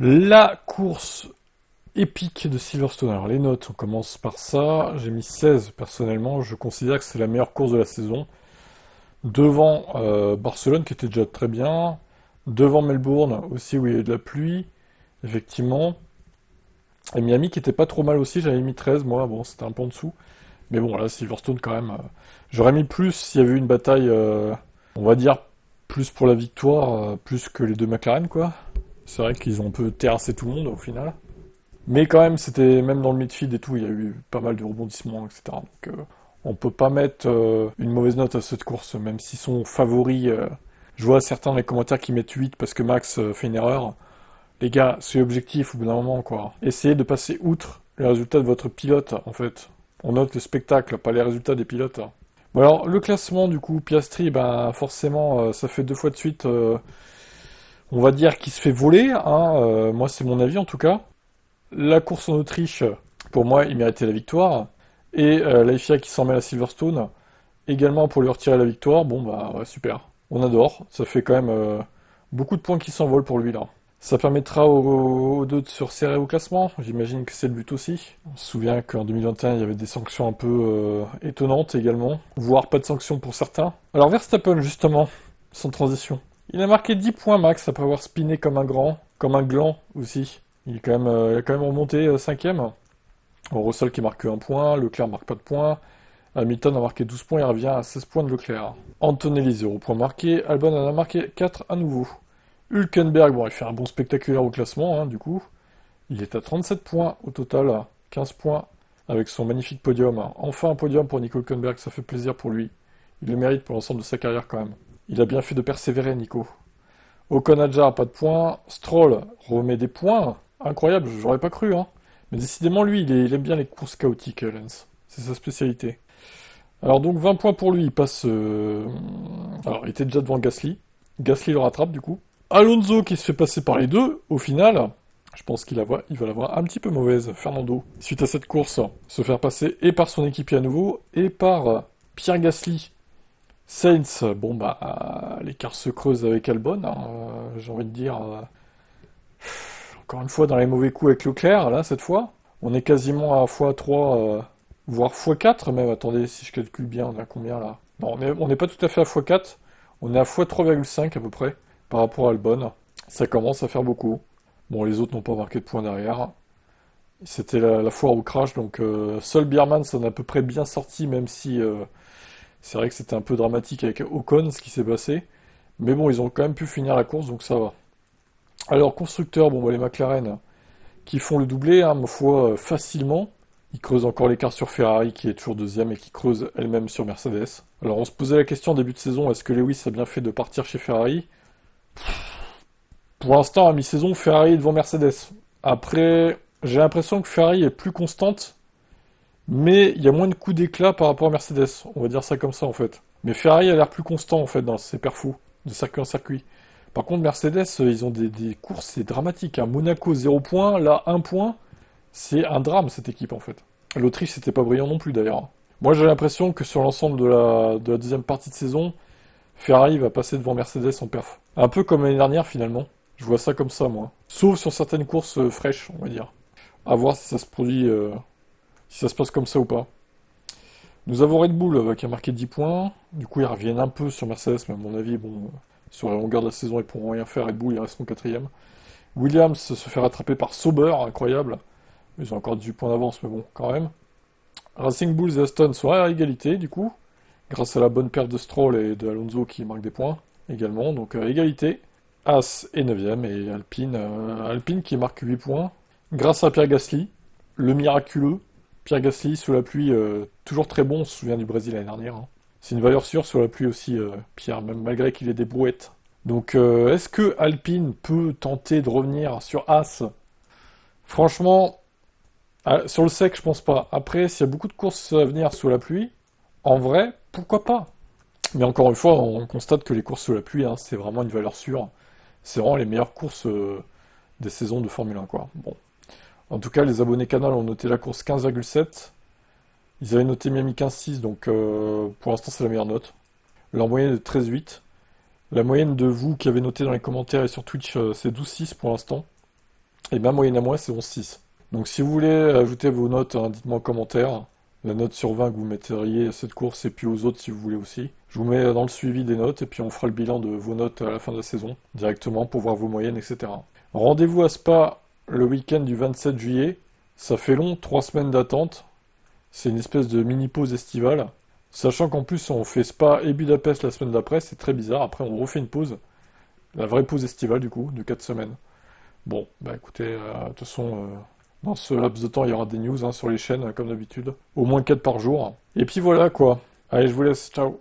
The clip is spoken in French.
La course épique de Silverstone. Alors les notes, on commence par ça. J'ai mis 16 personnellement. Je considère que c'est la meilleure course de la saison. Devant Barcelone qui était déjà très bien. Devant Melbourne aussi où il y a eu de la pluie. Effectivement. Et Miami qui était pas trop mal aussi. J'avais mis 13 moi. Bon, c'était un peu en dessous. Mais bon, là, Silverstone quand même. J'aurais mis plus s'il y avait eu une bataille, on va dire, plus pour la victoire, plus que les deux McLaren, quoi. C'est vrai qu'ils ont un peu terrassé tout le monde au final. Mais quand même, c'était même dans le midfield et tout, il y a eu pas mal de rebondissements, etc. Donc, on peut pas mettre une mauvaise note à cette course, même s'ils sont favoris. Je vois certains dans les commentaires qui mettent 8 parce que Max fait une erreur. Les gars, c'est objectif au bout d'un moment, quoi. Essayez de passer outre les résultats de votre pilote, en fait. On note le spectacle, pas les résultats des pilotes. Bon alors, le classement, du coup, Piastri, ben forcément, ça fait 2 fois de suite, on va dire qu'il se fait voler, hein. Moi, c'est mon avis, en tout cas. La course en Autriche, pour moi, il méritait la victoire. Et la FIA qui s'en mêle à Silverstone, également pour lui retirer la victoire. Bon, bah, ouais, super. On adore. Ça fait quand même beaucoup de points qui s'envolent pour lui, là. Ça permettra aux deux de se resserrer au classement. J'imagine que c'est le but aussi. On se souvient qu'en 2021, il y avait des sanctions un peu étonnantes également, voire pas de sanctions pour certains. Alors Verstappen, justement, sans transition. Il a marqué 10 points max après avoir spiné comme un grand, comme un gland aussi. Il a quand même remonté 5ème. Russell qui marque un point, Leclerc marque pas de points. Hamilton a marqué 12 points, il revient à 16 points de Leclerc. Antonelli 0 points marqué, Albon en a marqué 4 à nouveau. Hülkenberg, bon, il fait un bon spectaculaire au classement, hein, du coup. Il est à 37 points au total, 15 points avec son magnifique podium. Enfin un podium pour Nico Hülkenberg, ça fait plaisir pour lui. Il le mérite pour l'ensemble de sa carrière quand même. Il a bien fait de persévérer, Nico. Ocon Adjar, pas de points. Stroll remet des points. Incroyable, j'aurais pas cru, hein. Mais décidément, lui, il aime bien les courses chaotiques, Lens. C'est sa spécialité. Alors donc 20 points pour lui, il passe... Alors il était déjà devant Gasly. Gasly le rattrape du coup. Alonso qui se fait passer par les deux, au final, je pense il va l'avoir un petit peu mauvaise, Fernando. Suite à cette course, se faire passer et par son équipier à nouveau, et par Pierre Gasly. Sainz, bon bah, l'écart se creuse avec Albon, hein, j'ai envie de dire, encore une fois dans les mauvais coups avec Leclerc, là, cette fois. On est quasiment à x3, voire x4 même, attendez, si je calcule bien, on est à combien là? Non, on n'est pas tout à fait à x4, on est à x3,5 à peu près, par rapport à Albon. Ça commence à faire beaucoup. Bon, les autres n'ont pas marqué de points derrière. C'était la foire au crash, donc seul Bierman s'en a à peu près bien sorti, même si c'est vrai que c'était un peu dramatique avec Ocon ce qui s'est passé. Mais bon, ils ont quand même pu finir la course, donc ça va. Alors, constructeurs, bon, bah, les McLaren qui font le doublé, hein, ma foi, facilement. Ils creusent encore l'écart sur Ferrari, qui est toujours deuxième, et qui creuse elle-même sur Mercedes. Alors, on se posait la question en début de saison, est-ce que Lewis a bien fait de partir chez Ferrari? Pour l'instant, à mi-saison, Ferrari est devant Mercedes. Après, j'ai l'impression que Ferrari est plus constante, mais il y a moins de coups d'éclat par rapport à Mercedes. On va dire ça comme ça, en fait. Mais Ferrari a l'air plus constant, en fait, dans ses perfos, de circuit en circuit. Par contre, Mercedes, ils ont des courses, c'est dramatique, hein. Monaco, 0 points, là, 1 point. C'est un drame, cette équipe, en fait. L'Autriche, c'était pas brillant non plus, d'ailleurs. Moi, j'ai l'impression que sur l'ensemble de la deuxième partie de saison, Ferrari va passer devant Mercedes en perf. Un peu comme l'année dernière, finalement. Je vois ça comme ça, moi. Sauf sur certaines courses fraîches, on va dire. À voir si ça se produit, si ça se passe comme ça ou pas. Nous avons Red Bull qui a marqué 10 points. Du coup, ils reviennent un peu sur Mercedes, mais à mon avis, bon, sur la longueur de la saison, ils pourront rien faire. Red Bull, ils resteront quatrième. Williams se fait rattraper par Sauber, incroyable. Ils ont encore 18 points d'avance, mais bon, quand même. Racing Bulls et Aston sont à égalité, du coup, grâce à la bonne perte de Stroll et de Alonso qui marquent des points également. Donc, égalité. As est 9ème et Alpine, Alpine qui marque 8 points. Grâce à Pierre Gasly, le miraculeux. Pierre Gasly sous la pluie, toujours très bon, on se souvient du Brésil l'année dernière, hein. C'est une valeur sûre sur la pluie aussi, Pierre, même malgré qu'il ait des brouettes. Donc, est-ce que Alpine peut tenter de revenir sur As? Franchement, sur le sec, je pense pas. Après, s'il y a beaucoup de courses à venir sous la pluie, en vrai, pourquoi pas? Mais encore une fois, on constate que les courses sous la pluie, hein, c'est vraiment une valeur sûre. C'est vraiment les meilleures courses des saisons de Formule 1, quoi. Bon. En tout cas, les abonnés Canal ont noté la course 15,7. Ils avaient noté Miami 15,6, donc pour l'instant, c'est la meilleure note. Leur moyenne est de 13,8. La moyenne de vous qui avez noté dans les commentaires et sur Twitch, c'est 12,6 pour l'instant. Et ma moyenne à moi, c'est 11,6. Donc si vous voulez ajouter vos notes, hein, dites-moi en commentaire. La note sur 20 que vous metteriez à cette course et puis aux autres si vous voulez aussi. Je vous mets dans le suivi des notes et puis on fera le bilan de vos notes à la fin de la saison directement pour voir vos moyennes, etc. Rendez-vous à Spa le week-end du 27 juillet. Ça fait long, 3 semaines d'attente. C'est une espèce de mini pause estivale. Sachant qu'en plus on fait Spa et Budapest la semaine d'après, c'est très bizarre. Après on refait une pause. La vraie pause estivale du coup, de 4 semaines. Bon, bah écoutez, de toute façon, dans ce laps de temps, il y aura des news hein, sur les chaînes, comme d'habitude. Au moins 4 par jour. Et puis voilà, quoi. Allez, je vous laisse, ciao.